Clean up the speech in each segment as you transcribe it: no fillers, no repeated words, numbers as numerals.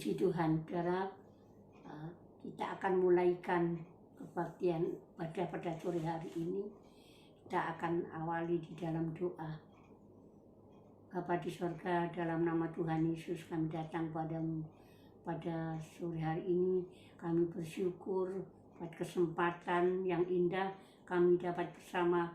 Puji Tuhan, saudara, kita akan mulaikan kebaktian pada sore hari ini. Kita akan awali di dalam doa. Bapa di sorga, dalam nama Tuhan Yesus kami datang padamu pada sore hari ini. Kami bersyukur pada kesempatan yang indah kami dapat bersama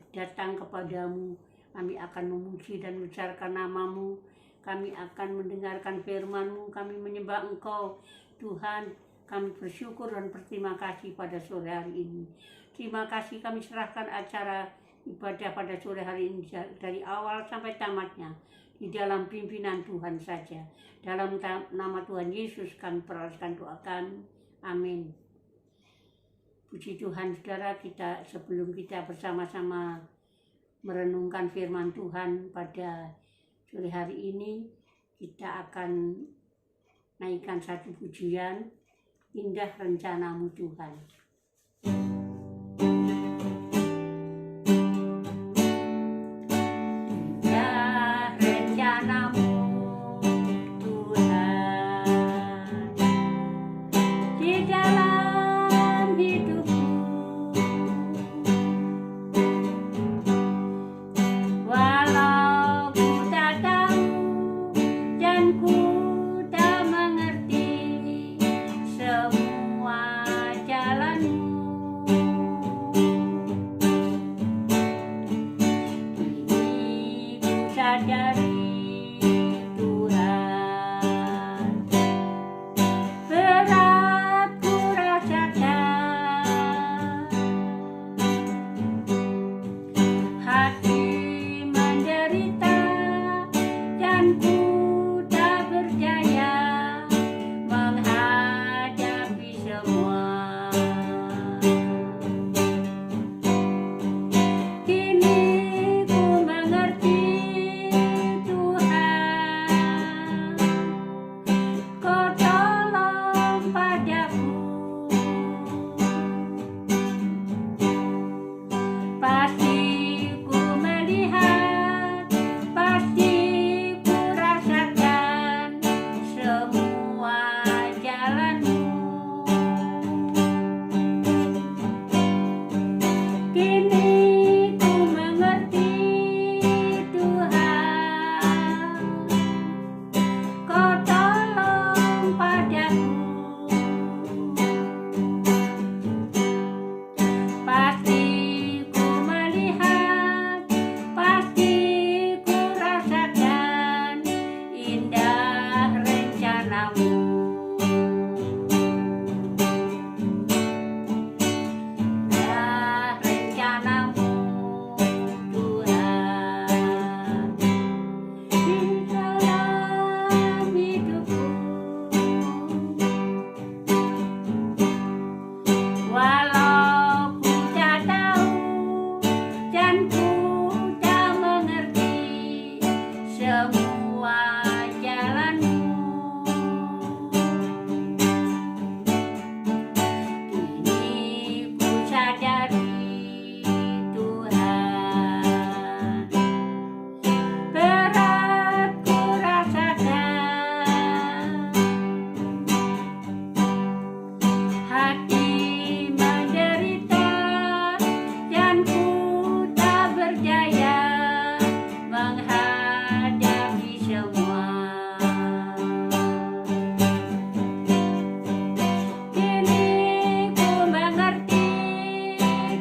datang kepadamu. Kami akan memuji dan membesarkan namamu. Kami akan mendengarkan firman-Mu, kami menyembah Engkau. Tuhan, kami bersyukur dan berterima kasih pada sore hari ini. Terima kasih kami serahkan acara ibadah pada sore hari ini dari awal sampai tamatnya di dalam pimpinan Tuhan saja. Dalam nama Tuhan Yesus kami perolehkan doakan. Amin. Puji Tuhan, saudara, sebelum kita bersama-sama merenungkan firman Tuhan pada sore hari ini, kita akan naikkan satu pujian, Indah Rencana-Mu Tuhan. Indah rencana-Mu Tuhan di dalam hidupku, walau ku tak tahu dan ku tak mengerti semua jalan-Mu. Kini ku sadari Tuhan, berat ku rasakan, hati menderita dan ku tak berdaya menghadapi semua. Kini ku mengerti Tuhan, Kau tolong padaku. Pasti ku melihat, pasti ku rasakan semua jalan-Mu. Kini ku mengerti Tuhan, Kau tolong padaku. Pasti ku melihat, pasti ku rasakan indah rencana-Mu. Indah rencana-Mu Tuhan di dalam hidupku, walau ku tak tahu dan ku tak mengerti semua jalan-Mu. Kini ku sadari Tuhan, berat ku rasakan, hati menderita dan ku tak berdaya menghadapi semua. Kini ku mengerti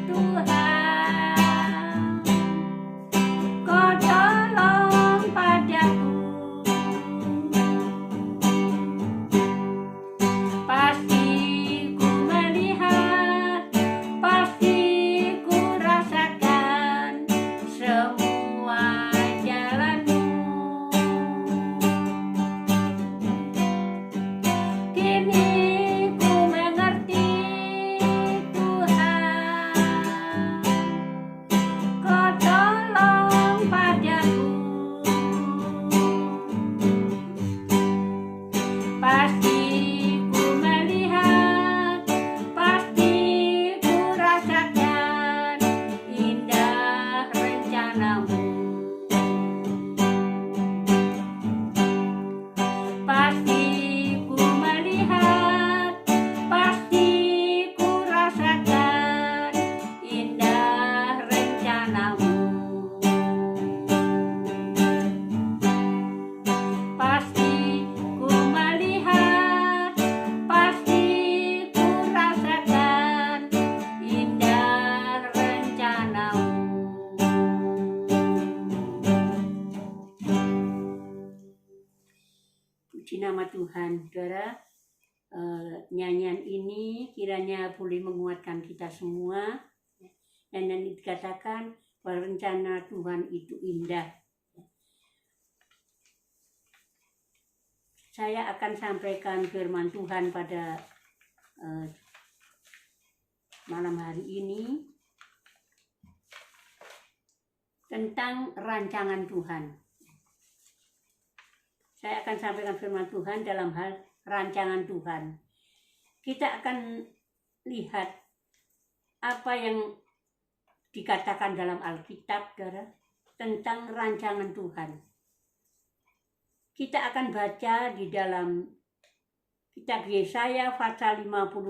Tuhan, Kau tolong padaku. Pasti ku melihat, nama Tuhan. Saudara, nyanyian ini kiranya boleh menguatkan kita semua. Dan yang dikatakan bahwa rencana Tuhan itu indah. Saya akan sampaikan firman Tuhan pada malam hari ini tentang rancangan Tuhan. Saya akan sampaikan firman Tuhan dalam hal rancangan Tuhan. Kita akan lihat apa yang dikatakan dalam Alkitab, saudara, tentang rancangan Tuhan. Kita akan baca di dalam kitab Yesaya pasal 55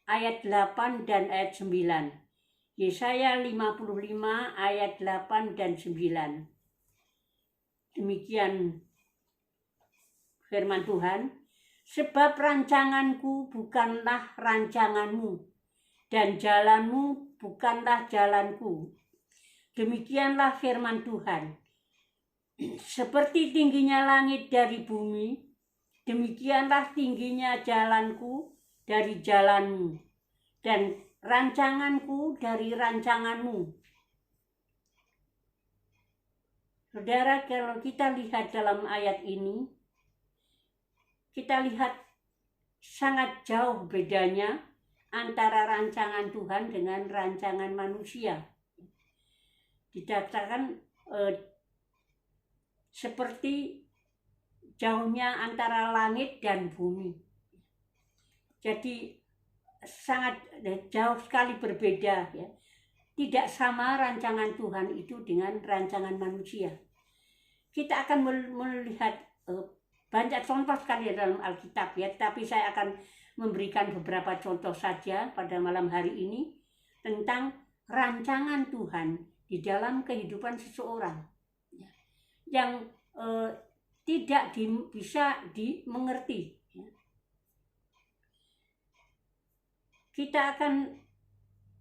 ayat 8 dan ayat 9. Yesaya 55 ayat 8 dan 9. Demikian firman Tuhan, sebab rancanganku bukanlah rancanganmu, dan jalanmu bukanlah jalanku. Demikianlah firman Tuhan. Seperti tingginya langit dari bumi, demikianlah tingginya jalanku dari jalanmu, dan rancanganku dari rancanganmu. Saudara, kalau kita lihat dalam ayat ini, kita lihat sangat jauh bedanya antara rancangan Tuhan dengan rancangan manusia. Dikatakan seperti jauhnya antara langit dan bumi. Jadi sangat jauh sekali berbeda, ya. Tidak sama rancangan Tuhan itu dengan rancangan manusia. Kita akan melihat banyak contoh sekali dalam Alkitab, ya. Tapi saya akan memberikan beberapa contoh saja pada malam hari ini tentang rancangan Tuhan di dalam kehidupan seseorang, ya, yang tidak bisa dimengerti. Ya. Kita akan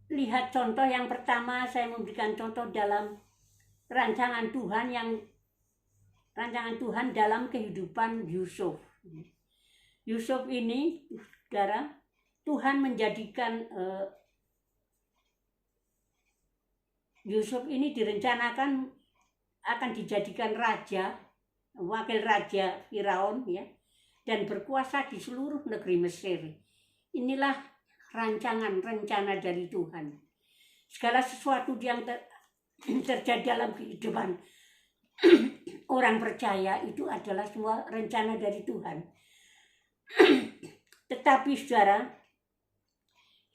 lihat contoh yang pertama. Saya memberikan contoh dalam rancangan Tuhan dalam kehidupan Yusuf. Yusuf ini, saudara, Tuhan menjadikan Yusuf ini direncanakan akan dijadikan raja, wakil raja Firaun, ya, dan berkuasa di seluruh negeri Mesir. Inilah rencana dari Tuhan. Segala sesuatu yang terjadi dalam kehidupan orang percaya itu adalah semua rencana dari Tuhan. Tetapi saudara,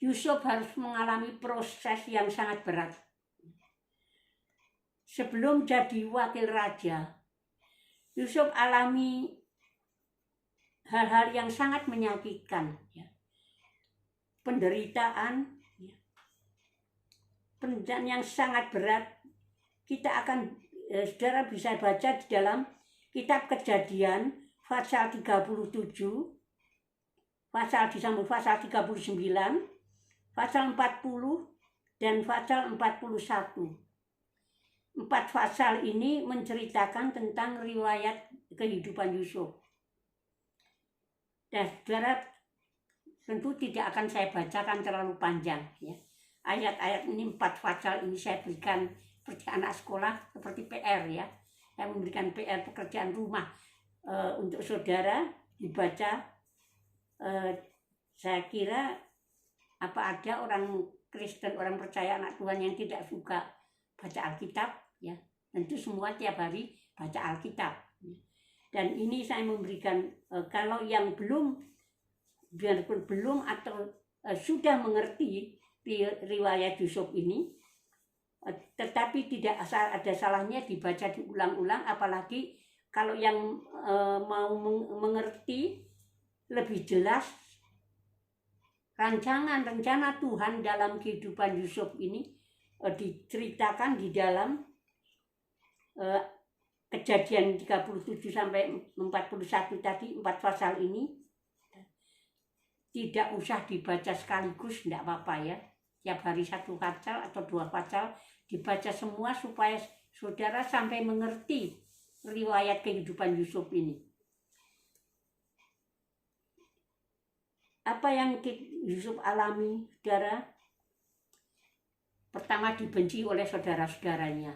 Yusuf harus mengalami proses yang sangat berat. Sebelum jadi wakil raja, Yusuf alami hal-hal yang sangat menyakitkan, ya. Penderitaan yang sangat berat. Kita akan, saudara bisa baca di dalam kitab Kejadian pasal 37, pasal 39, pasal 40 dan pasal 41. 4 pasal ini menceritakan tentang riwayat kehidupan Yusuf. Dan saudara, tentu tidak akan saya bacakan terlalu panjang, ya. Ayat-ayat ini 4 pasal ini saya berikan seperti anak sekolah, seperti PR, ya. Saya memberikan PR, pekerjaan rumah untuk saudara dibaca. Saya kira apa ada orang Kristen, orang percaya anak Tuhan yang tidak suka baca Alkitab, ya. Tentu semua tiap hari baca Alkitab. Dan ini saya memberikan, kalau yang belum atau sudah mengerti riwayat Yusuf ini, tetapi tidak ada salahnya dibaca diulang-ulang, apalagi kalau yang mau mengerti lebih jelas rencana Tuhan dalam kehidupan Yusuf ini, diceritakan di dalam Kejadian 37 sampai 41 tadi, 4 pasal ini. Tidak usah dibaca sekaligus, tidak apa-apa, ya. Tiap hari 1 pasal atau 2 pasal dibaca semua supaya saudara sampai mengerti riwayat kehidupan Yusuf ini. Apa yang Yusuf alami, saudara? Pertama dibenci oleh saudara-saudaranya.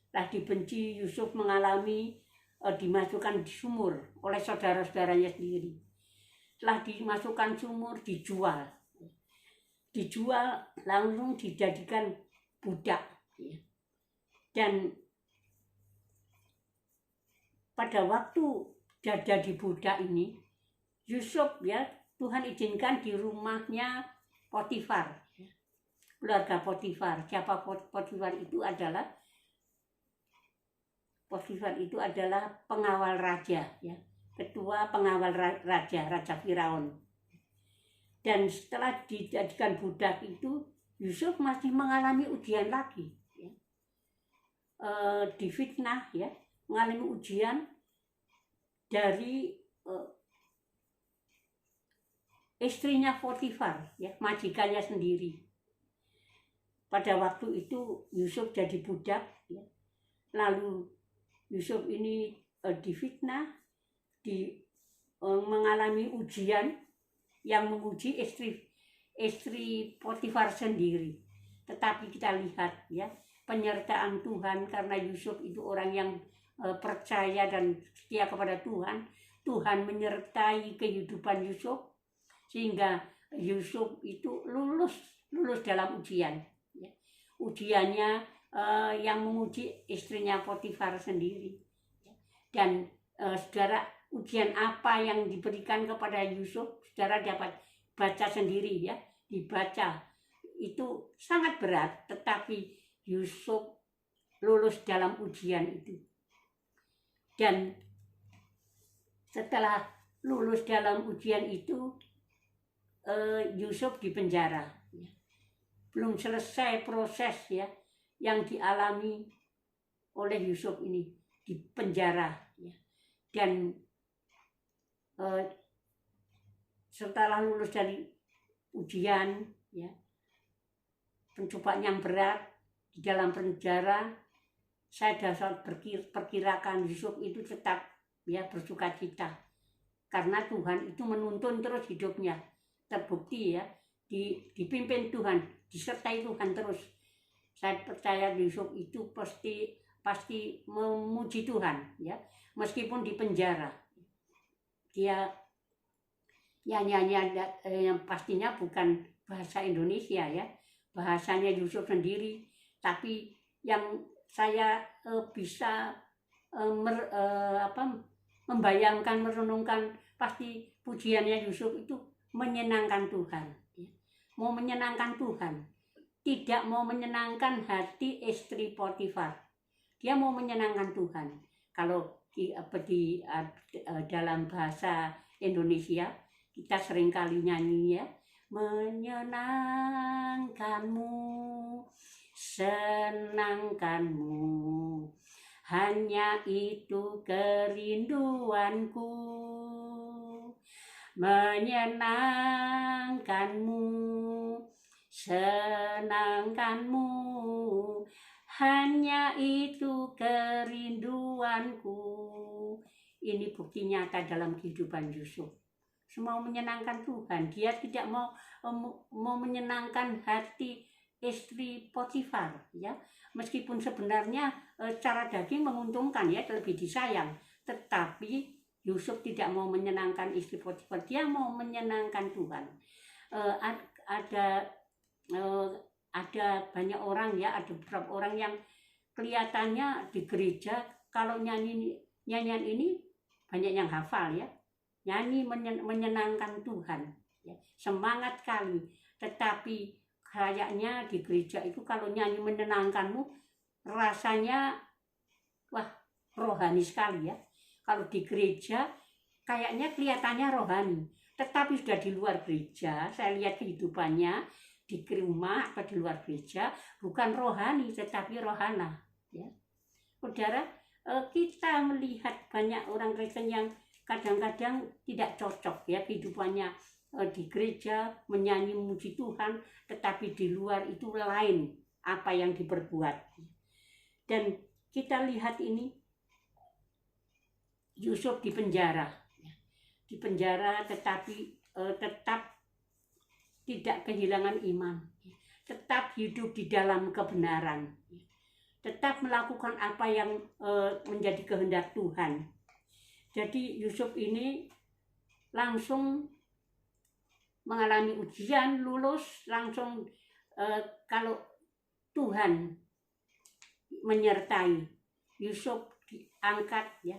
Setelah dibenci, Yusuf mengalami dimasukkan di sumur oleh saudara-saudaranya sendiri. Setelah dimasukkan sumur, dijual langsung dijadikan budak. Dan pada waktu jadi budak ini, Yusuf Tuhan izinkan di rumahnya Potifar, keluarga Potifar. Siapa Potifar itu adalah? Potifar itu adalah pengawal raja, ketua pengawal Raja Firaun. Dan setelah dijadikan budak itu, Yusuf masih mengalami ujian lagi, difitnah, mengalami ujian dari istrinya Potifar, majikannya sendiri. Pada waktu itu Yusuf jadi budak, lalu Yusuf ini difitnah, mengalami ujian yang menguji istri Potifar sendiri. Tetapi kita lihat penyertaan Tuhan, karena Yusuf itu orang yang percaya dan setia kepada Tuhan. Tuhan menyertai kehidupan Yusuf sehingga Yusuf itu lulus dalam ujian. Ujiannya yang menguji istrinya Potifar sendiri. Dan saudara, ujian apa yang diberikan kepada Yusuf, saudara dapat baca sendiri, dibaca. Itu sangat berat, tetapi Yusuf lulus dalam ujian itu. Dan setelah lulus dalam ujian itu, Yusuf dipenjara. Belum selesai proses yang dialami oleh Yusuf ini, dipenjara. Dan setelah lulus dari ujian, pencobaan yang berat di dalam penjara, saya dapat perkirakan Yusuf itu tetap bersukacita, karena Tuhan itu menuntun terus hidupnya. Terbukti dipimpin Tuhan, disertai Tuhan terus. Saya percaya Yusuf itu pasti memuji Tuhan, meskipun di penjara. Dia nyanyi yang pastinya bukan bahasa Indonesia, bahasanya Yusuf sendiri. Tapi yang saya bisa membayangkan, merenungkan, pasti pujiannya Yusuf itu menyenangkan Tuhan, mau menyenangkan Tuhan, tidak mau menyenangkan hati istri Potifar. Dia mau menyenangkan Tuhan. Kalau di dalam bahasa Indonesia kita seringkali nyanyi, menyenangkanmu, senangkanmu, hanya itu kerinduanku. Menyenangkanmu, senangkanmu, hanya itu kerinduanku. Ini bukti nyata dalam kehidupan Yusuf. Semua menyenangkan Tuhan. Dia tidak mau menyenangkan hati istri Potifar, meskipun sebenarnya secara daging menguntungkan, lebih disayang, tetapi Yusuf tidak mau menyenangkan istri Potifar, dia mau menyenangkan Tuhan. Ada banyak orang, ada beberapa orang yang kelihatannya di gereja kalau nyanyian ini banyak yang hafal, nyanyi menyenangkan Tuhan, semangat kali. Tetapi kayaknya di gereja itu kalau nyanyi menyenangkanmu, rasanya rohani sekali, Kalau di gereja kayaknya kelihatannya rohani, tetapi sudah di luar gereja, saya lihat kehidupannya di rumah atau di luar gereja, bukan rohani tetapi rohana. Saudara, kita melihat banyak orang Kristen yang kadang-kadang tidak cocok kehidupannya di gereja, menyanyi memuji Tuhan, tetapi di luar itu lain apa yang diperbuat. Dan kita lihat ini, Yusuf di penjara. Di penjara tetapi tetap tidak kehilangan iman. Tetap hidup di dalam kebenaran. Tetap melakukan apa yang menjadi kehendak Tuhan. Jadi Yusuf ini langsung mengalami ujian, lulus, langsung kalau Tuhan menyertai, Yusuf diangkat ya,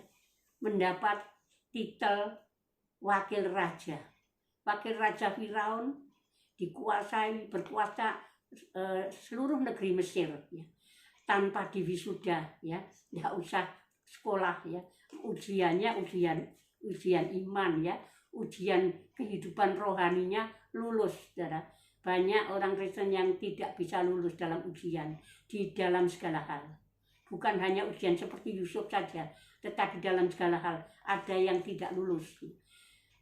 mendapat titel wakil raja. Wakil raja Firaun berkuasa seluruh negeri Mesir ya, tanpa diwisuda ya, nggak usah sekolah ya, ujiannya ujian iman ya, ujian kehidupan rohaninya lulus, saudara. Banyak orang Kristen yang tidak bisa lulus dalam ujian di dalam segala hal. Bukan hanya ujian seperti Yusuf saja, tetapi dalam segala hal ada yang tidak lulus.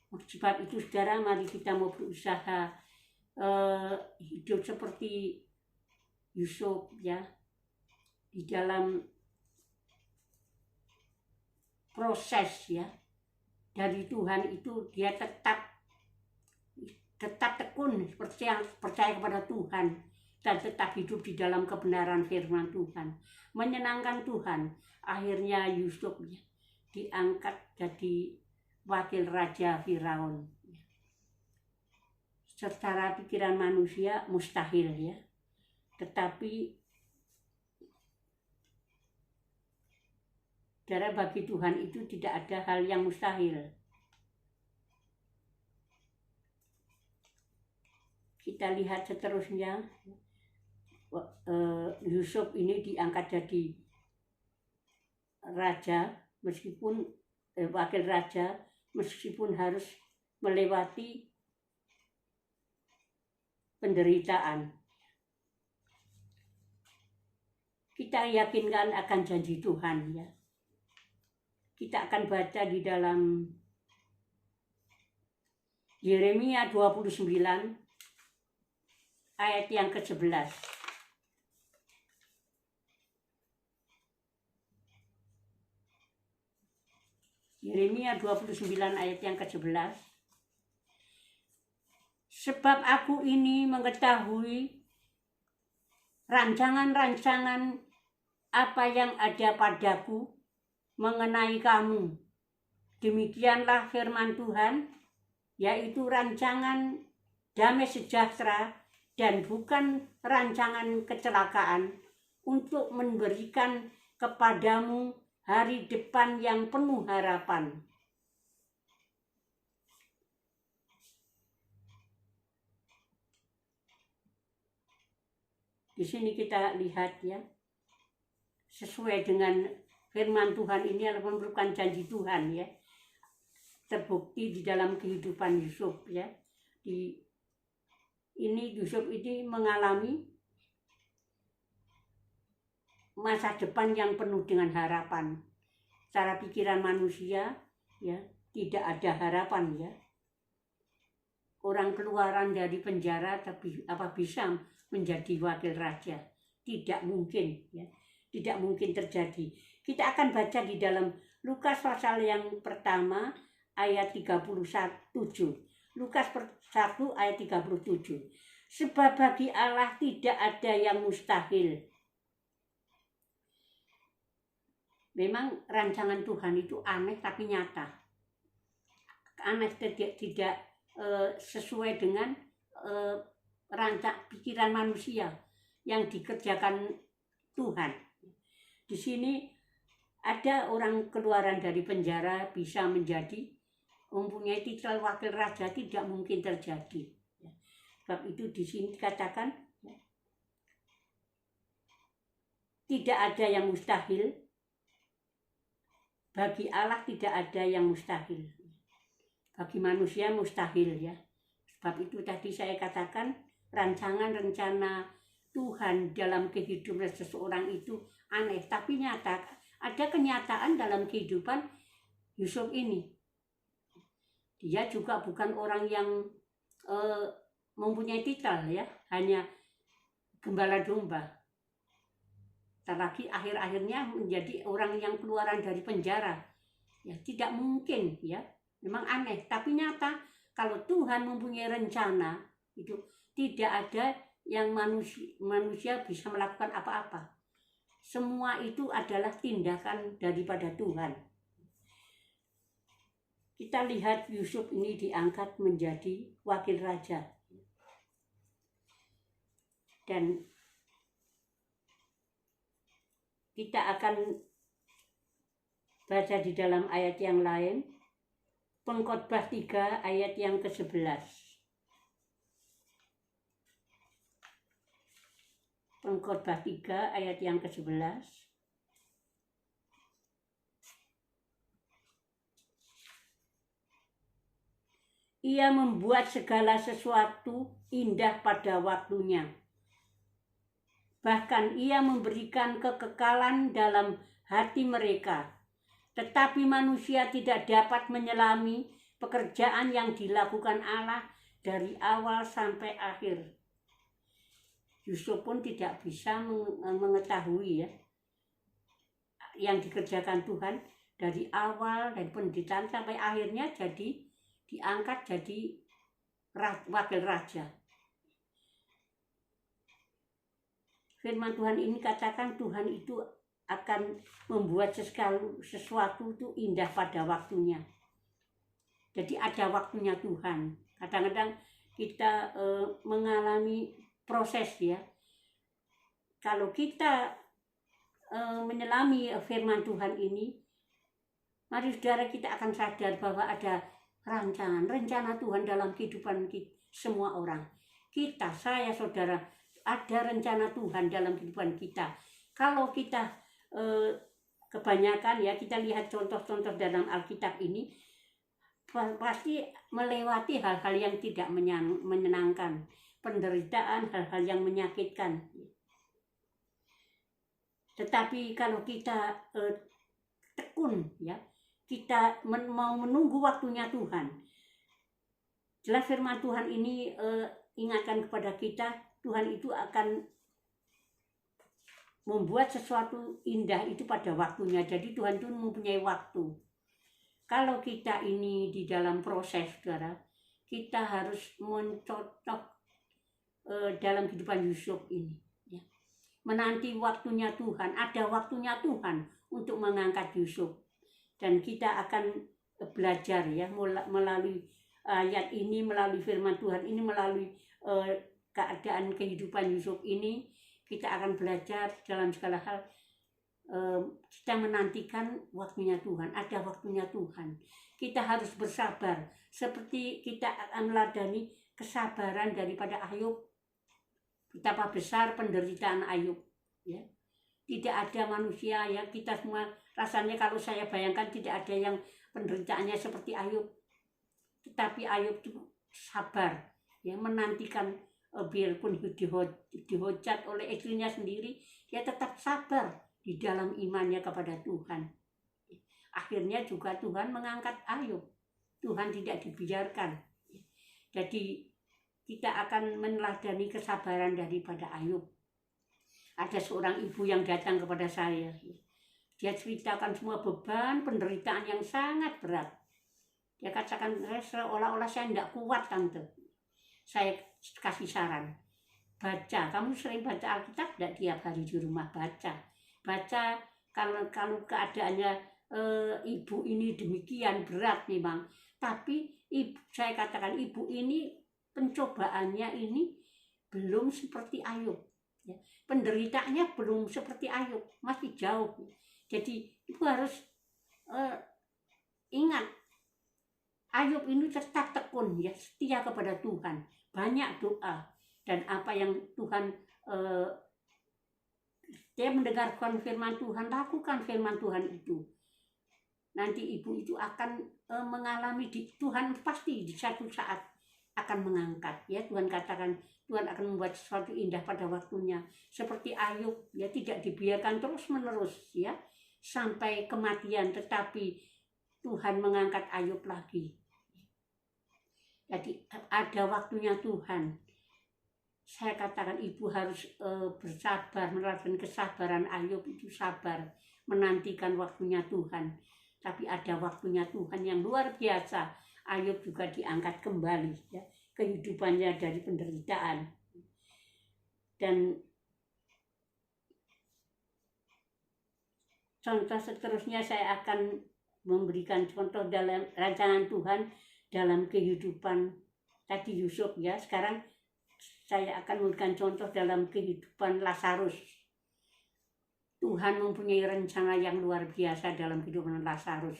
Sebab itu saudara, mari kita mau berusaha hidup seperti Yusuf ya, di dalam proses ya dari Tuhan itu dia tetap tekun percaya kepada Tuhan dan tetap hidup di dalam kebenaran firman Tuhan, menyenangkan Tuhan. Akhirnya Yusuf ya, diangkat jadi wakil raja Firaun. Secara pikiran manusia mustahil ya, tetapi saudara, bagi Tuhan itu tidak ada hal yang mustahil. Kita lihat seterusnya, Yusuf ini diangkat jadi raja, meskipun wakil raja, meskipun harus melewati penderitaan. Kita yakinkan akan janji Tuhan ya. Kita akan baca di dalam Yeremia 29 ayat yang ke-11. Yeremia 29 ayat yang ke-11. Sebab aku ini mengetahui rancangan-rancangan apa yang ada padaku mengenai kamu. Demikianlah firman Tuhan, yaitu rancangan damai sejahtera dan bukan rancangan kecelakaan, untuk memberikan kepadamu hari depan yang penuh harapan. Di sini kita lihat ya, sesuai dengan firman Tuhan ini adalah merupakan janji Tuhan ya, terbukti di dalam kehidupan Yusuf ya. Yusuf ini mengalami masa depan yang penuh dengan harapan. Secara pikiran manusia ya, tidak ada harapan ya. Orang keluaran dari penjara tapi apa bisa menjadi wakil raja? Tidak mungkin ya. Tidak mungkin terjadi. Kita akan baca di dalam Lukas pasal yang pertama ayat 37. Lukas 1 ayat 37. Sebab bagi Allah tidak ada yang mustahil. Memang rancangan Tuhan itu aneh tapi nyata. Aneh tidak sesuai dengan pikiran manusia yang dikerjakan Tuhan. Di sini ada orang keluaran dari penjara bisa menjadi mempunyai titel wakil raja, tidak mungkin terjadi. Sebab itu di sini dikatakan tidak ada yang mustahil. Bagi Allah tidak ada yang mustahil. Bagi manusia mustahil ya. Sebab itu tadi saya katakan rancangan-rencana Tuhan dalam kehidupan seseorang itu aneh tapi nyata. Ada kenyataan dalam kehidupan Yusuf ini. Dia juga bukan orang yang mempunyai titel ya, hanya gembala domba. Terlebih akhir-akhirnya menjadi orang yang keluaran dari penjara. Ya, tidak mungkin ya. Memang aneh, tapi nyata kalau Tuhan mempunyai rencana itu tidak ada yang manusia bisa melakukan apa-apa. Semua itu adalah tindakan daripada Tuhan. Kita lihat Yusuf ini diangkat menjadi wakil raja. Dan kita akan baca di dalam ayat yang lain, Pengkhotbah 3 ayat yang ke-11. Pengkhotbah 3 ayat yang ke-11. Ia membuat segala sesuatu indah pada waktunya. Bahkan ia memberikan kekekalan dalam hati mereka. Tetapi manusia tidak dapat menyelami pekerjaan yang dilakukan Allah dari awal sampai akhir. Yusuf pun tidak bisa mengetahui ya yang dikerjakan Tuhan dari awal dan penderitaan sampai akhirnya jadi diangkat jadi wakil raja. Firman Tuhan ini katakan Tuhan itu akan membuat sesuatu itu indah pada waktunya. Jadi ada waktunya Tuhan. Kadang-kadang kita mengalami proses ya. Kalau kita menyelami firman Tuhan ini, mari saudara kita akan sadar bahwa ada rencana Tuhan dalam kehidupan kita, semua orang. Kita, saya, saudara, ada rencana Tuhan dalam kehidupan kita. Kalau kita kebanyakan ya kita lihat contoh-contoh dalam Alkitab ini pasti melewati hal-hal yang tidak menyenangkan, penderitaan, hal-hal yang menyakitkan. Tetapi kalau kita tekun ya, kita mau menunggu waktunya Tuhan. Jelas firman Tuhan ini ingatkan kepada kita, Tuhan itu akan membuat sesuatu indah itu pada waktunya. Jadi Tuhan itu mempunyai waktu. Kalau kita ini di dalam proses, saudara, kita harus mencocok dalam kehidupan Yusuf ini. Ya. Menanti waktunya Tuhan, ada waktunya Tuhan untuk mengangkat Yusuf. Dan kita akan belajar ya melalui ayat ini, melalui firman Tuhan ini, melalui keadaan kehidupan Yusuf ini. Kita akan belajar dalam segala hal, kita menantikan waktunya Tuhan, ada waktunya Tuhan. Kita harus bersabar, seperti kita akan meladani kesabaran daripada Ayub. Betapa besar penderitaan Ayub. Ya. Tidak ada manusia ya, kita semua rasanya kalau saya bayangkan tidak ada yang penderitaannya seperti Ayub. Tetapi Ayub itu sabar, ya, menantikan. Biarpun dihujat oleh istrinya sendiri, dia tetap sabar di dalam imannya kepada Tuhan. Akhirnya juga Tuhan mengangkat Ayub. Tuhan tidak dibiarkan. Jadi kita akan meneladani kesabaran daripada Ayub. Ada seorang ibu yang datang kepada saya. Dia ceritakan semua beban penderitaan yang sangat berat. Dia katakan, seolah-olah saya tidak kuat, Tante. Saya kasih saran, baca. Kamu sering baca Alkitab tidak tiap hari di rumah? Baca. Kalau keadaannya ibu ini demikian berat memang, tapi saya katakan ibu ini pencobaannya ini belum seperti Ayub. Ya. Penderitaannya belum seperti Ayub, masih jauh. Jadi ibu harus ingat, Ayub ini tetap tekun ya, setia kepada Tuhan. Banyak doa dan apa yang Tuhan dia mendengarkan firman Tuhan, lakukan firman Tuhan itu. Nanti ibu itu akan mengalami Tuhan pasti di satu saat akan mengangkat ya. Tuhan katakan Tuhan akan membuat sesuatu indah pada waktunya. Seperti Ayub ya, tidak dibiarkan terus-menerus ya sampai kematian, tetapi Tuhan mengangkat Ayub lagi. Jadi ada waktunya Tuhan. Saya katakan ibu harus bersabar, menerapkan kesabaran Ayub itu sabar, menantikan waktunya Tuhan. tapi ada waktunya Tuhan yang luar biasa. Ayub juga diangkat kembali ya, kehidupannya dari penderitaan. Dan contoh seterusnya saya akan memberikan contoh dalam rancangan Tuhan dalam kehidupan tadi Yusuf ya. Sekarang saya akan memberikan contoh dalam kehidupan Lazarus. Tuhan mempunyai rencana yang luar biasa dalam kehidupan Lazarus.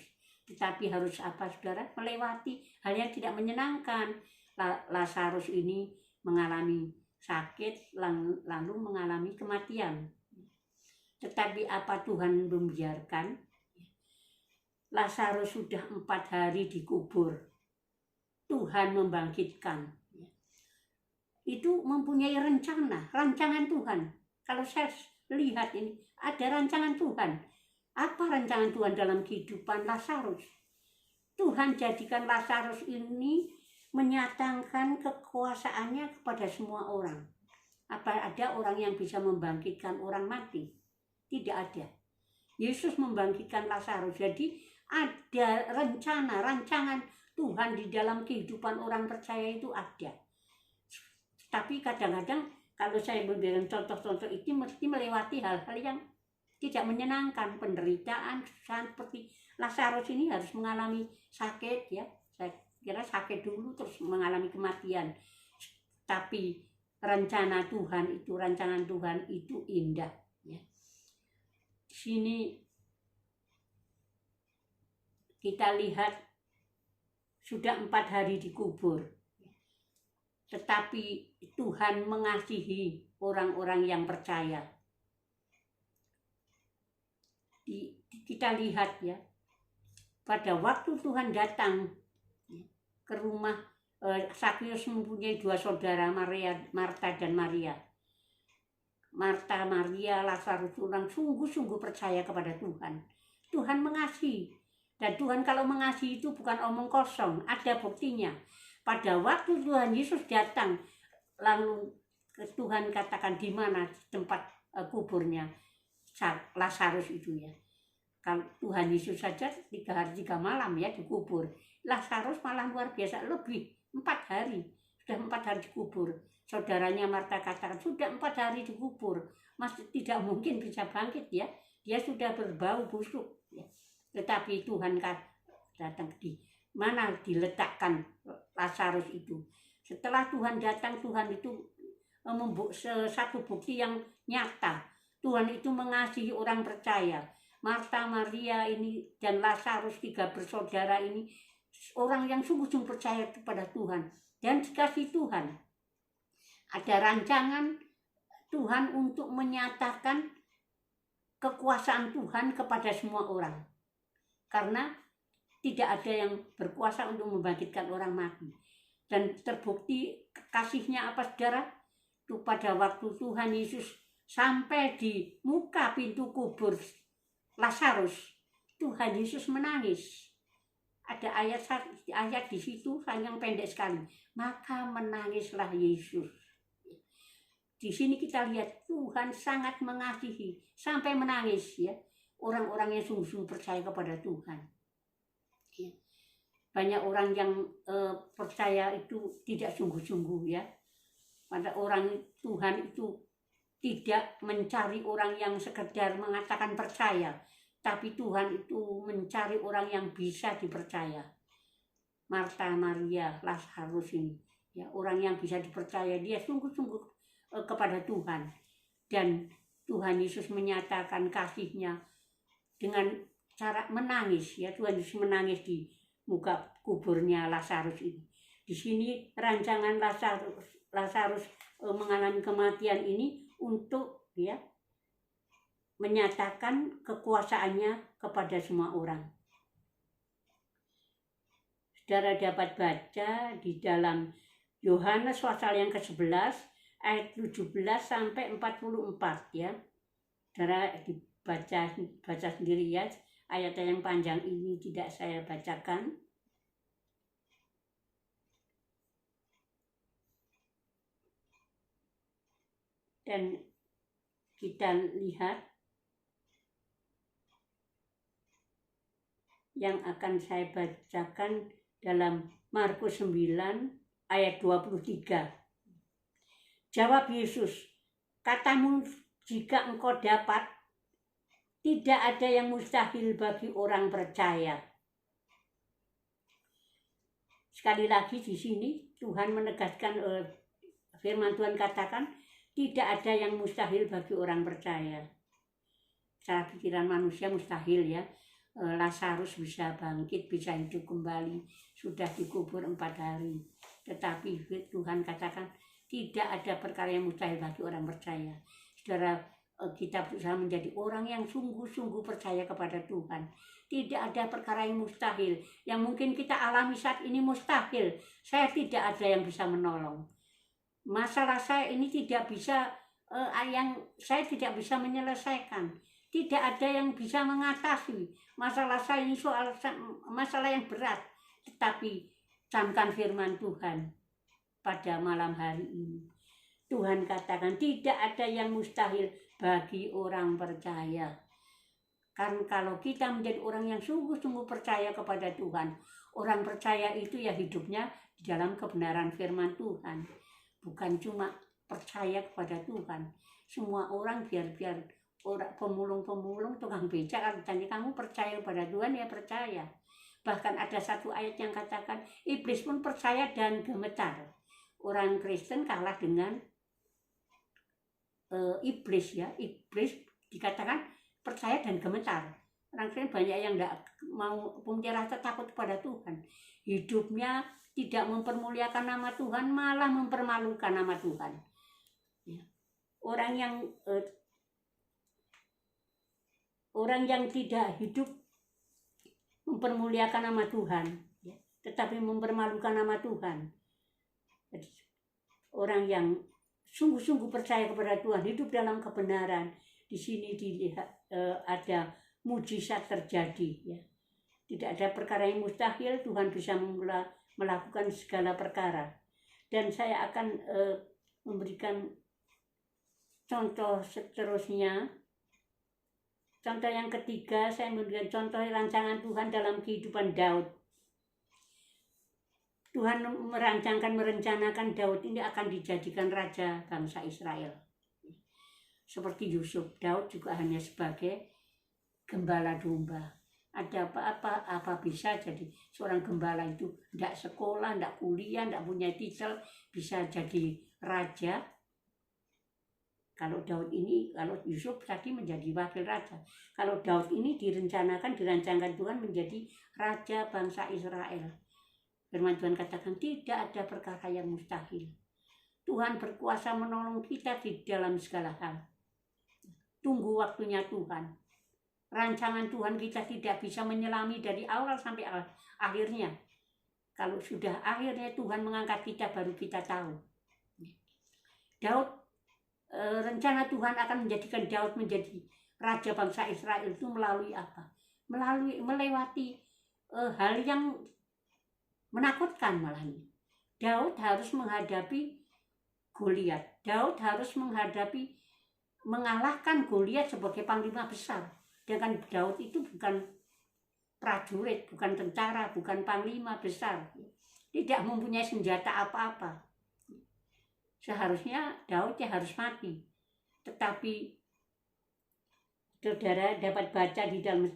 Tetapi harus apa saudara? Melewati hal yang tidak menyenangkan. Lazarus ini mengalami sakit lalu mengalami kematian. Tetapi apa Tuhan membiarkan? Lazarus sudah 4 hari dikubur. Tuhan membangkitkan. Itu mempunyai rancangan Tuhan. Kalau saya lihat ini, ada rancangan Tuhan. Apa rancangan Tuhan dalam kehidupan Lazarus? Tuhan jadikan Lazarus ini menyatakan kekuasaannya kepada semua orang. Apa ada orang yang bisa membangkitkan orang mati? Tidak ada. Yesus membangkitkan Lazarus. Jadi ada rancangan Tuhan di dalam kehidupan orang percaya itu ada. Tapi kadang-kadang kalau saya memberikan contoh-contoh itu mesti melewati hal-hal yang tidak menyenangkan, penderitaan, seperti Lazarus ini harus mengalami sakit ya. Saya kira sakit dulu terus mengalami kematian. Tapi rancangan Tuhan itu indah ya. Di sini kita lihat sudah 4 hari dikubur. Tetapi Tuhan mengasihi orang-orang yang percaya. Kita lihat ya, pada waktu Tuhan datang ke rumah Sakius mempunyai 2 saudara, Marta dan Maria. Marta, Maria, Lazarus orang sungguh-sungguh percaya kepada Tuhan. Tuhan mengasihi. Dan Tuhan kalau mengasihi itu bukan omong kosong, ada buktinya. Pada waktu Tuhan Yesus datang, lalu Tuhan katakan di mana tempat kuburnya Lazarus itu ya. Kalau Tuhan Yesus saja 3 hari 3 malam ya dikubur. Lazarus malah luar biasa, lebih 4 hari. Sudah 4 hari dikubur. Saudaranya Marta katakan sudah 4 hari dikubur, masih tidak mungkin bisa bangkit ya. Dia sudah berbau busuk ya. Tetapi Tuhan datang di mana diletakkan Lazarus itu. Setelah Tuhan datang, Tuhan itu satu bukti yang nyata. Tuhan itu mengasihi orang percaya. Marta, Maria ini dan Lazarus 3 bersaudara ini orang yang sungguh-sungguh percaya kepada Tuhan dan dikasih Tuhan. Ada rancangan Tuhan untuk menyatakan kekuasaan Tuhan kepada semua orang. Karena tidak ada yang berkuasa untuk membangkitkan orang mati. Dan terbukti kasihnya apa saudara? Itu pada waktu Tuhan Yesus sampai di muka pintu kubur Lazarus, Tuhan Yesus menangis. Ada ayat di situ yang pendek sekali. Maka menangislah Yesus. Di sini kita lihat Tuhan sangat mengasihi sampai menangis ya. Orang-orang yang sungguh-sungguh percaya kepada Tuhan. Ya. Banyak orang yang percaya itu tidak sungguh-sungguh ya. Pada orang Tuhan itu tidak mencari orang yang sekedar mengatakan percaya, tapi Tuhan itu mencari orang yang bisa dipercaya. Marta, Maria, Lazarus ini, ya orang yang bisa dipercaya, dia sungguh-sungguh kepada Tuhan. Dan Tuhan Yesus menyatakan kasihnya dengan cara menangis, ya Tuhan Yesus menangis di muka kuburnya Lazarus ini. Di sini rancangan Lazarus mengalami kematian ini untuk ya menyatakan kekuasaannya kepada semua orang. Saudara dapat baca di dalam Yohanes pasal yang ke-11 ayat 17 sampai 44 ya. Saudara baca sendiri ya. Ayat yang panjang ini tidak saya bacakan. Dan kita lihat yang akan saya bacakan dalam Markus 9 ayat 23. Jawab Yesus, katamu jika engkau dapat, tidak ada yang mustahil bagi orang percaya. Sekali lagi di sini Tuhan menegaskan, firman Tuhan katakan, tidak ada yang mustahil bagi orang percaya. Secara pikiran manusia mustahil ya. Lazarus bisa bangkit, bisa hidup kembali, sudah dikubur 4 hari. Tetapi Tuhan katakan tidak ada perkara yang mustahil bagi orang percaya. Saudara, kita berusaha menjadi orang yang sungguh-sungguh percaya kepada Tuhan. Tidak ada perkara yang mustahil. Yang mungkin kita alami saat ini mustahil. Saya tidak ada yang bisa menolong. Masalah saya ini tidak bisa, saya tidak bisa menyelesaikan. Tidak ada yang bisa mengatasi masalah saya ini, masalah yang berat. Tetapi camkan firman Tuhan pada malam hari ini. Tuhan katakan tidak ada yang mustahil bagi orang percaya. Kan kalau kita menjadi orang yang sungguh-sungguh percaya kepada Tuhan, orang percaya itu ya hidupnya di dalam kebenaran firman Tuhan. Bukan cuma percaya kepada Tuhan. Semua orang biar orang pemulung-pemulung, tukang becak, kalau ditanya kamu percaya kepada Tuhan, ya percaya. Bahkan ada satu ayat yang katakan iblis pun percaya dan gemetar. Orang Kristen kalah dengan iblis ya. Iblis dikatakan percaya dan gemetar. Orang Kristen banyak yang tidak mau punya rasa takut kepada Tuhan. Hidupnya tidak mempermuliakan nama Tuhan, malah mempermalukan nama Tuhan. Orang yang tidak hidup mempermuliakan nama Tuhan, tetapi mempermalukan nama Tuhan. Orang yang sungguh-sungguh percaya kepada Tuhan, hidup dalam kebenaran, di sini dilihat ada mujizat terjadi. Ya. Tidak ada perkara yang mustahil, Tuhan bisa melakukan segala perkara. Dan saya akan memberikan contoh seterusnya. Contoh yang ketiga, saya memberikan contoh rancangan Tuhan dalam kehidupan Daud. Tuhan merencanakan Daud ini akan dijadikan raja bangsa Israel. Seperti Yusuf, Daud juga hanya sebagai gembala domba. Ada apa bisa jadi seorang gembala itu, tidak sekolah, tidak kuliah, tidak punya titel, bisa jadi raja. Kalau Yusuf tadi menjadi wakil raja. Kalau Daud ini dirancangkan Tuhan menjadi raja bangsa Israel. Firman Tuhan katakan tidak ada perkara yang mustahil. Tuhan berkuasa menolong kita di dalam segala hal. Tunggu waktunya Tuhan. Rancangan Tuhan kita tidak bisa menyelami dari awal sampai akhirnya. Kalau sudah akhirnya Tuhan mengangkat kita, baru kita tahu. Rencana Tuhan akan menjadikan Daud menjadi raja bangsa Israel itu melalui apa? Melewati hal yang menakutkan malah ini. Daud harus menghadapi Goliat. Daud harus mengalahkan Goliat sebagai panglima besar. Sedangkan Daud itu bukan prajurit, bukan tentara, bukan panglima besar. Tidak mempunyai senjata apa-apa. Seharusnya Daud ya harus mati. Tetapi saudara dapat baca di dalam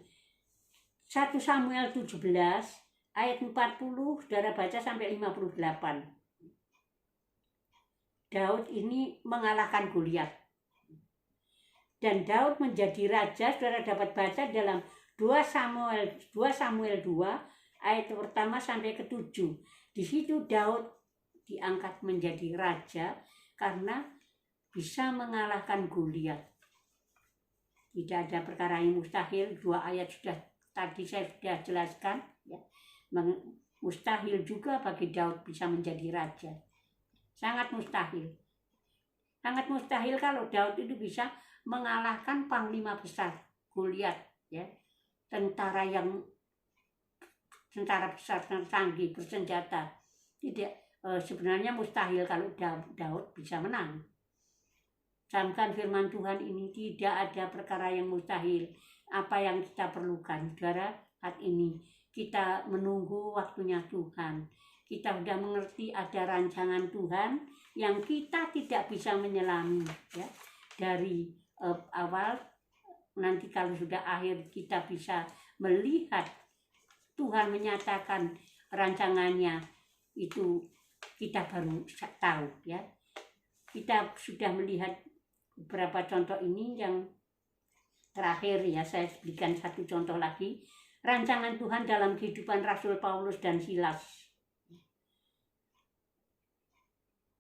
1 Samuel 17 ayat 40, saudara baca sampai 58. Daud ini mengalahkan Goliat. Dan Daud menjadi raja, saudara dapat baca dalam 2 Samuel 2 ayat pertama sampai ke-7. Di situ Daud diangkat menjadi raja karena bisa mengalahkan Goliat. Tidak ada perkara yang mustahil. 2 ayat tadi saya sudah jelaskan. Ya. Mustahil juga bagi Daud bisa menjadi raja. Sangat mustahil. Sangat mustahil kalau Daud itu bisa mengalahkan panglima besar Goliat, ya. Tentara besar, canggih, bersenjata. Tidak. Sebenarnya mustahil kalau Daud bisa menang. Camkan firman Tuhan ini, tidak ada perkara yang mustahil. Apa yang kita perlukan, saudara, saat ini kita menunggu waktunya Tuhan. Kita sudah mengerti ada rancangan Tuhan yang kita tidak bisa menyelami, ya. Dari awal, nanti kalau sudah akhir kita bisa melihat Tuhan menyatakan rancangannya, itu kita baru tahu, ya. Kita sudah melihat beberapa contoh ini. Yang terakhir, ya, saya berikan satu contoh lagi, rancangan Tuhan dalam kehidupan Rasul Paulus dan Silas.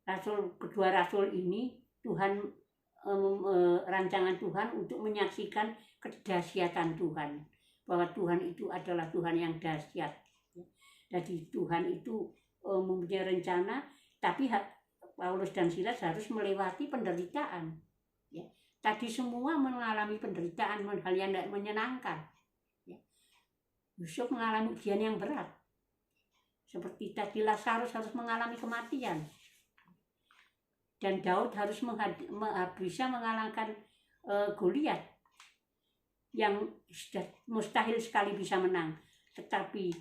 Kedua rasul ini Tuhan, rancangan Tuhan untuk menyaksikan kedahsyatan Tuhan, bahwa Tuhan itu adalah Tuhan yang dahsyat. Jadi Tuhan itu mempunyai rencana, tapi Paulus dan Silas harus melewati penderitaan. Ya. Tadi semua mengalami penderitaan, hal yang tidak menyenangkan. Ya. Yusuf mengalami ujian yang berat. Seperti tadi Lazarus harus mengalami kematian. Dan Daud harus bisa mengalahkan Goliat yang mustahil sekali bisa menang. Tetapi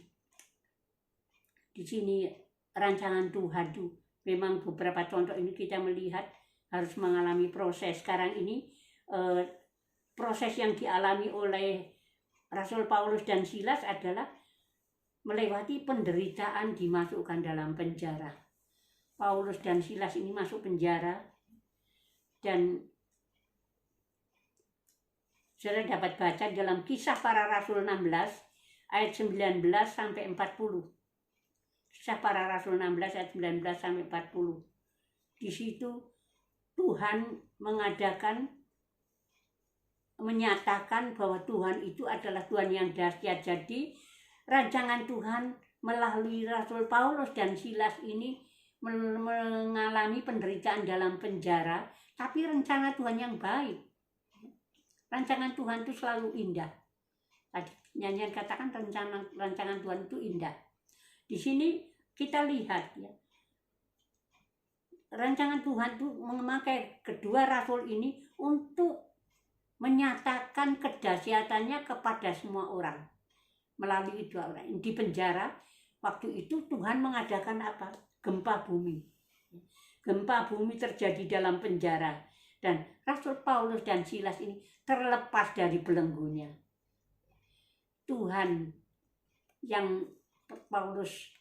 di sini rancangan Tuhan itu memang beberapa contoh ini kita melihat harus mengalami proses. Sekarang ini proses yang dialami oleh Rasul Paulus dan Silas adalah melewati penderitaan, dimasukkan dalam penjara. Paulus dan Silas ini masuk penjara, dan saudara dapat baca dalam Kisah Para Rasul 16 ayat 19 sampai 40. Kisah Para Rasul 16 ayat 19 sampai 40. Di situ Tuhan menyatakan bahwa Tuhan itu adalah Tuhan yang dahsyat. Jadi rancangan Tuhan melalui Rasul Paulus dan Silas ini mengalami penderitaan dalam penjara, tapi rencana Tuhan yang baik. Rancangan Tuhan itu selalu indah. Tadi nyanyian katakan rancangan Tuhan itu indah. Di sini kita lihat, ya, rancangan Tuhan itu memakai kedua rasul ini untuk menyatakan kedahsyatannya kepada semua orang melalui dua orang. Di penjara waktu itu Tuhan mengadakan apa? Gempa bumi. Gempa bumi terjadi dalam penjara, dan Rasul Paulus dan Silas ini terlepas dari belenggunya. Tuhan yang Paulus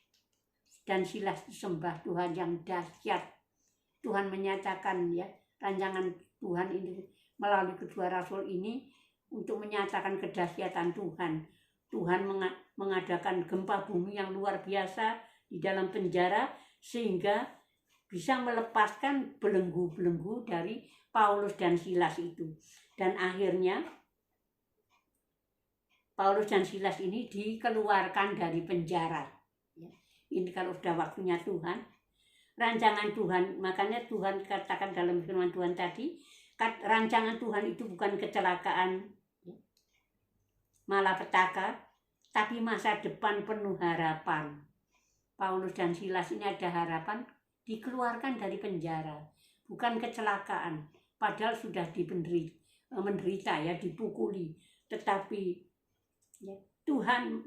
dan Silas disembah, Tuhan yang dahsyat. Tuhan menyatakan, ya, rancangan Tuhan ini melalui kedua rasul ini untuk menyatakan kedahsyatan Tuhan. Tuhan mengadakan gempa bumi yang luar biasa di dalam penjara, sehingga bisa melepaskan belenggu-belenggu dari Paulus dan Silas itu. Dan akhirnya Paulus dan Silas ini dikeluarkan dari penjara. Ini kalau sudah waktunya Tuhan, rancangan Tuhan. Makanya Tuhan katakan dalam firman Tuhan tadi, rancangan Tuhan itu bukan kecelakaan, malapetaka, tapi masa depan penuh harapan. Paulus dan Silas ini ada harapan, dikeluarkan dari penjara, bukan kecelakaan, padahal sudah menderita, ya, dipukuli. Tetapi, ya, Tuhan,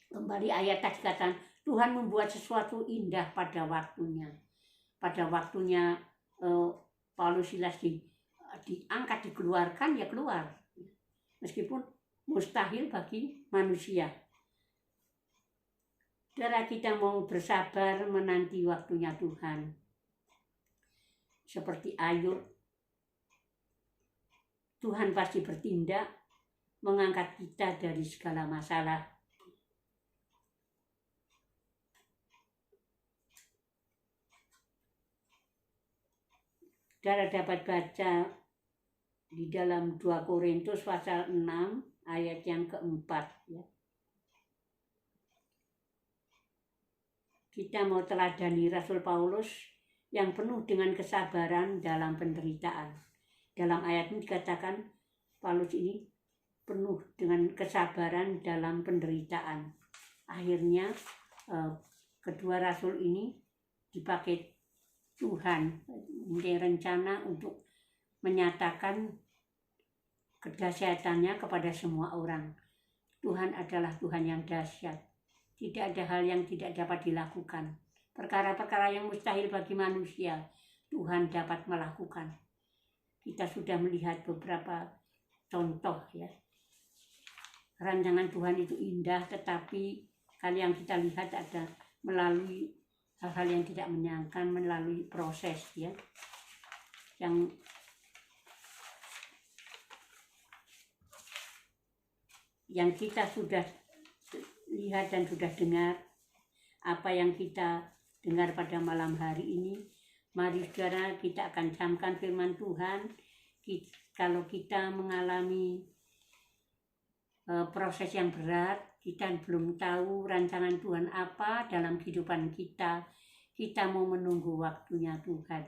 kembali ayat tadi katakan, Tuhan membuat sesuatu indah pada waktunya. Pada waktunya Paulus Silas diangkat, dikeluarkan, ya keluar. Meskipun mustahil bagi manusia. Saudara, kita mau bersabar menanti waktunya Tuhan. Seperti Ayub, Tuhan pasti bertindak mengangkat kita dari segala masalah. Saudara dapat baca di dalam 2 Korintus pasal 6 ayat yang keempat, ya. Kita mau teladani Rasul Paulus yang penuh dengan kesabaran dalam penderitaan. Dalam ayat ini dikatakan Paulus ini penuh dengan kesabaran dalam penderitaan. Akhirnya kedua rasul ini dipakai Tuhan, mempunyai rencana untuk menyatakan kedahsyatannya kepada semua orang. Tuhan adalah Tuhan yang dahsyat. Tidak ada hal yang tidak dapat dilakukan. Perkara-perkara yang mustahil bagi manusia, Tuhan dapat melakukan. Kita sudah melihat beberapa contoh ya. Rancangan Tuhan itu indah, tetapi hal yang kita lihat ada melalui hal-hal yang tidak menyenangkan, melalui proses ya. Yang kita sudah lihat dan sudah dengar, apa yang kita dengar pada malam hari ini. Mari saudara, kita akan camkan firman Tuhan. Kalau kita mengalami proses yang berat, kita belum tahu rancangan Tuhan apa dalam kehidupan kita, kita mau menunggu waktunya Tuhan.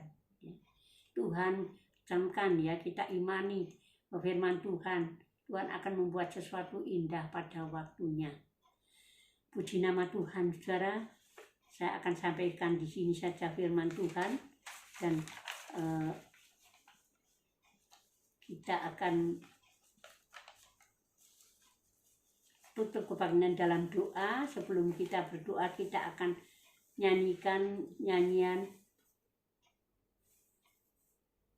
Tuhan camkan ya, kita imani firman Tuhan. Tuhan akan membuat sesuatu indah pada waktunya. Puji nama Tuhan, saudara. Saya akan sampaikan di sini saja firman Tuhan, dan kita akan tutup kebaktian dalam doa. Sebelum kita berdoa, kita akan nyanyikan nyanyian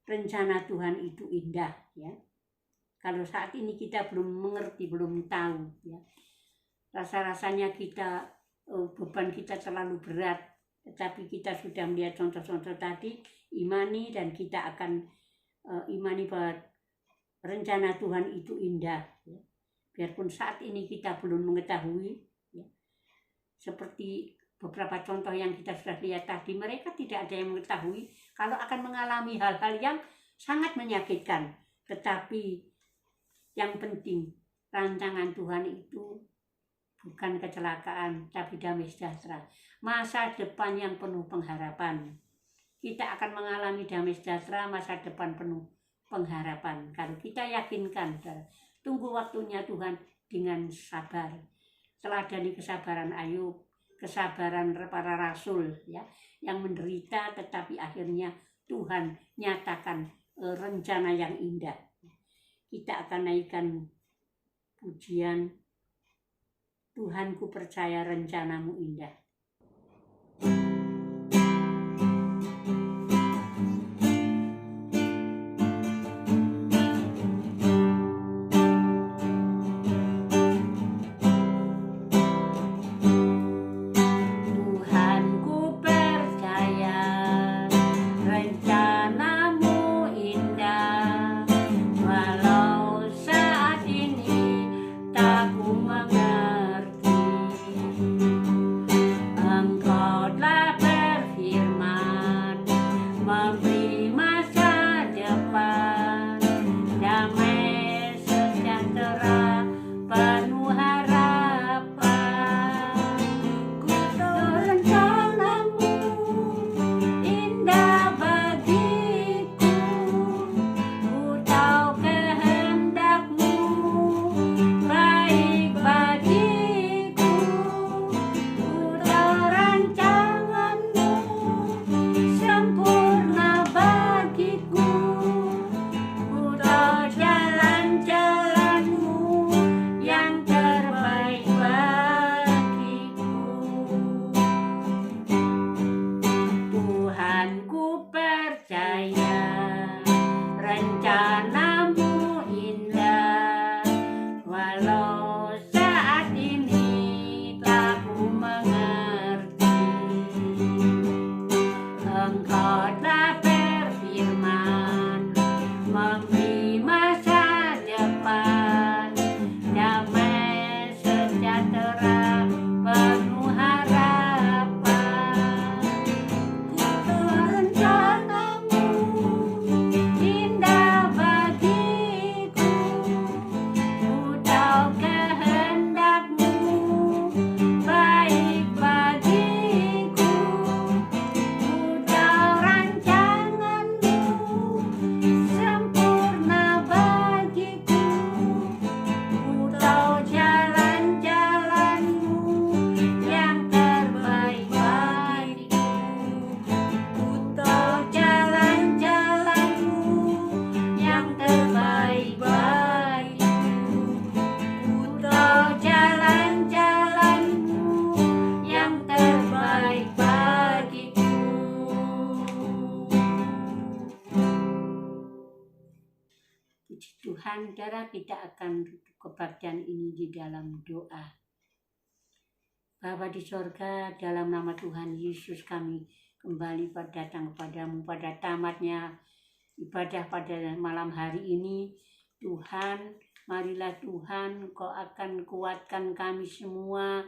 Rencana Tuhan Itu Indah ya. Kalau saat ini kita belum mengerti, belum tahu ya, rasa-rasanya kita beban kita terlalu berat, tetapi kita sudah melihat contoh-contoh tadi, imani, dan kita akan imani bahwa rencana Tuhan itu indah ya. Biarpun saat ini kita belum mengetahui ya, seperti beberapa contoh yang kita sudah lihat tadi, mereka tidak ada yang mengetahui kalau akan mengalami hal-hal yang sangat menyakitkan. Tetapi yang penting, rancangan Tuhan itu bukan kecelakaan, tapi damai sejahtera. Masa depan yang penuh pengharapan. Kita akan mengalami damai sejahtera, masa depan penuh pengharapan. Kalau kita yakinkan, tunggu waktunya Tuhan dengan sabar. Teladani kesabaran Ayub, kesabaran para rasul ya, yang menderita tetapi akhirnya Tuhan nyatakan rencana yang indah. Kita akan naikkan pujian, Tuhan ku percaya rencanamu indah. Tuhan, saudara, kita akan kebaktian ini di dalam doa. Bapa di sorga, dalam nama Tuhan Yesus kami kembali datang kepadamu pada tamatnya ibadah pada malam hari ini. Tuhan, marilah Tuhan, Kau akan kuatkan kami semua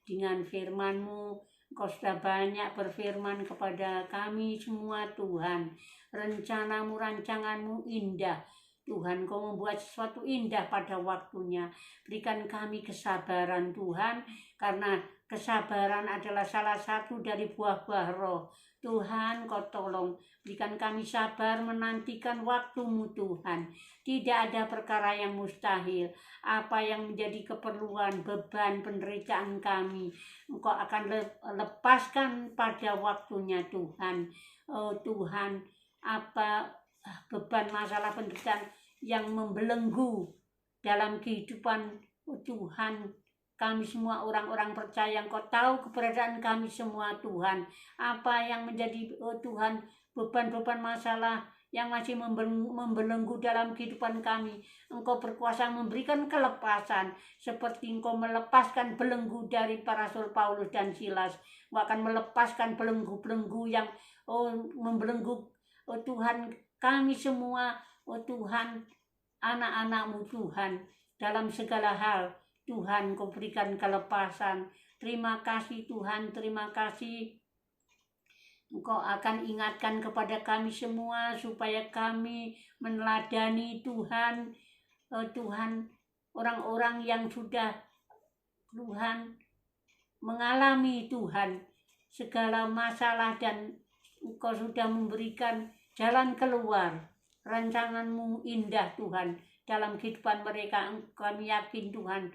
dengan firman-Mu. Kau sudah banyak berfirman kepada kami semua, Tuhan. Rencanamu, rancangan-Mu indah. Tuhan, Kau membuat sesuatu indah pada waktunya. Berikan kami kesabaran, Tuhan, karena kesabaran adalah salah satu dari buah-buah roh. Tuhan, Kau tolong berikan kami sabar menantikan waktu-Mu, Tuhan. Tidak ada perkara yang mustahil. Apa yang menjadi keperluan, beban, penderitaan kami, Engkau akan lepaskan pada waktunya, Tuhan. Oh Tuhan, apa beban, masalah, penderitaan yang membelenggu dalam kehidupan, oh Tuhan, kami semua orang-orang percaya, Engkau tahu keberadaan kami semua, Tuhan. Apa yang menjadi, oh Tuhan, beban-beban masalah yang masih membelenggu dalam kehidupan kami, Engkau berkuasa memberikan kelepasan, seperti Engkau melepaskan belenggu dari para Rasul Paulus dan Silas. Engkau akan melepaskan belenggu-belenggu yang membelenggu, oh Tuhan, kami semua, oh Tuhan, anak-anak-Mu, Tuhan, dalam segala hal. Tuhan, Kau berikan kelepasan. Terima kasih Tuhan, terima kasih. Engkau akan ingatkan kepada kami semua supaya kami meneladani Tuhan. Tuhan, orang-orang yang sudah, Tuhan, mengalami Tuhan segala masalah, dan Engkau sudah memberikan jalan keluar. Rancangan-Mu indah, Tuhan, dalam kehidupan mereka. Kami yakin, Tuhan,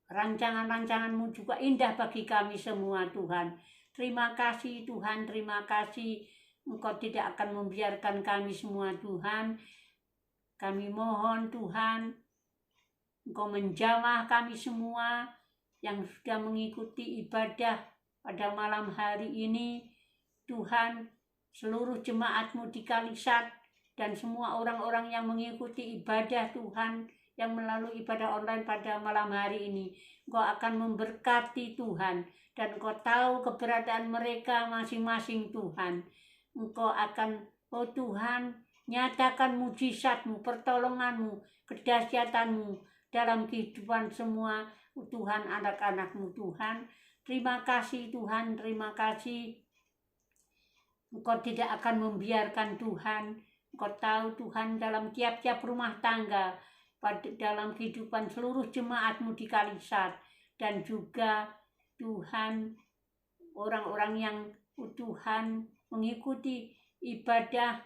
rancangan-rancangan-Mu juga indah bagi kami semua, Tuhan. Terima kasih Tuhan, terima kasih. Engkau tidak akan membiarkan kami semua, Tuhan. Kami mohon Tuhan, Engkau menjamah kami semua yang sudah mengikuti ibadah pada malam hari ini. Tuhan, seluruh jemaat-Mu di Kalisat dan semua orang-orang yang mengikuti ibadah, Tuhan, yang melalui ibadah online pada malam hari ini, Engkau akan memberkati, Tuhan, dan Engkau tahu keberadaan mereka masing-masing, Tuhan. Engkau akan, oh Tuhan, nyatakan mujizat-Mu, pertolongan-Mu, kedahsyatan-Mu dalam kehidupan semua, Tuhan, anak-anak-Mu, Tuhan. Terima kasih Tuhan, terima kasih. Engkau tidak akan membiarkan, Tuhan. Engkau tahu, Tuhan, dalam tiap-tiap rumah tangga, dalam kehidupan seluruh jemaat-Mu di Kalisat, dan juga Tuhan, orang-orang yang, Tuhan, mengikuti ibadah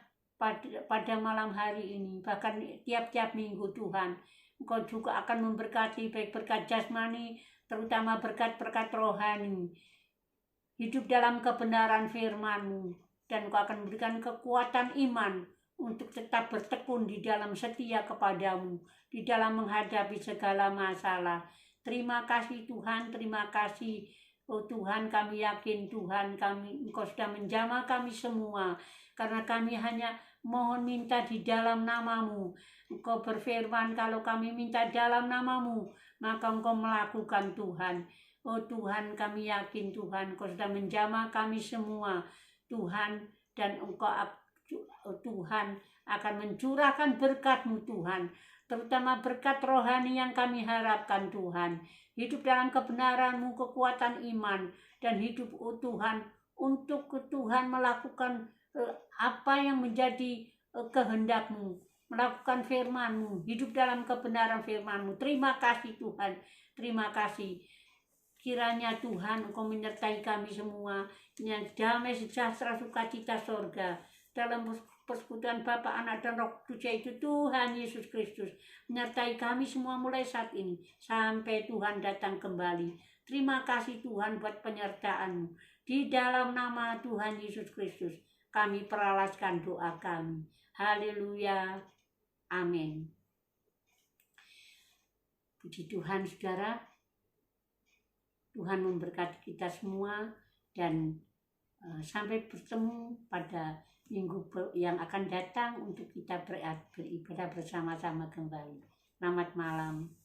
pada malam hari ini, bahkan tiap-tiap minggu, Tuhan. Engkau juga akan memberkati, baik berkat jasmani, terutama berkat-berkat rohani, hidup dalam kebenaran firman-Mu, dan Engkau akan memberikan kekuatan iman untuk tetap bertekun di dalam setia kepadamu, di dalam menghadapi segala masalah. Terima kasih Tuhan, terima kasih. Oh Tuhan, kami yakin Tuhan, Engkau sudah menjamah kami semua, karena kami hanya mohon minta di dalam nama-Mu. Engkau berfirman, kalau kami minta dalam nama-Mu, maka Engkau melakukan, Tuhan. Oh Tuhan, kami yakin Tuhan, Engkau sudah menjamah kami semua, Tuhan, dan Engkau, Tuhan, akan mencurahkan berkat-Mu, Tuhan, terutama berkat rohani yang kami harapkan, Tuhan. Hidup dalam kebenaran-Mu, kekuatan iman, dan hidup, oh Tuhan, untuk Tuhan melakukan apa yang menjadi kehendak-Mu, melakukan firman-Mu, hidup dalam kebenaran firman-Mu. Terima kasih Tuhan, terima kasih. Kiranya Tuhan Engkau menyertai kami semua dengan damai, sejahtera, sukacita sorga, dalam persekutuan Bapa, Anak, dan Roh Kudus, yaitu Tuhan Yesus Kristus, menyertai kami semua mulai saat ini sampai Tuhan datang kembali. Terima kasih Tuhan buat penyertaan-Mu. Di dalam nama Tuhan Yesus Kristus kami peralaskan doa kami. Haleluya, amin. Puji Tuhan, saudara. Tuhan memberkati kita semua, dan sampai bertemu pada yang akan datang untuk kita beribadah bersama-sama kembali. Selamat malam.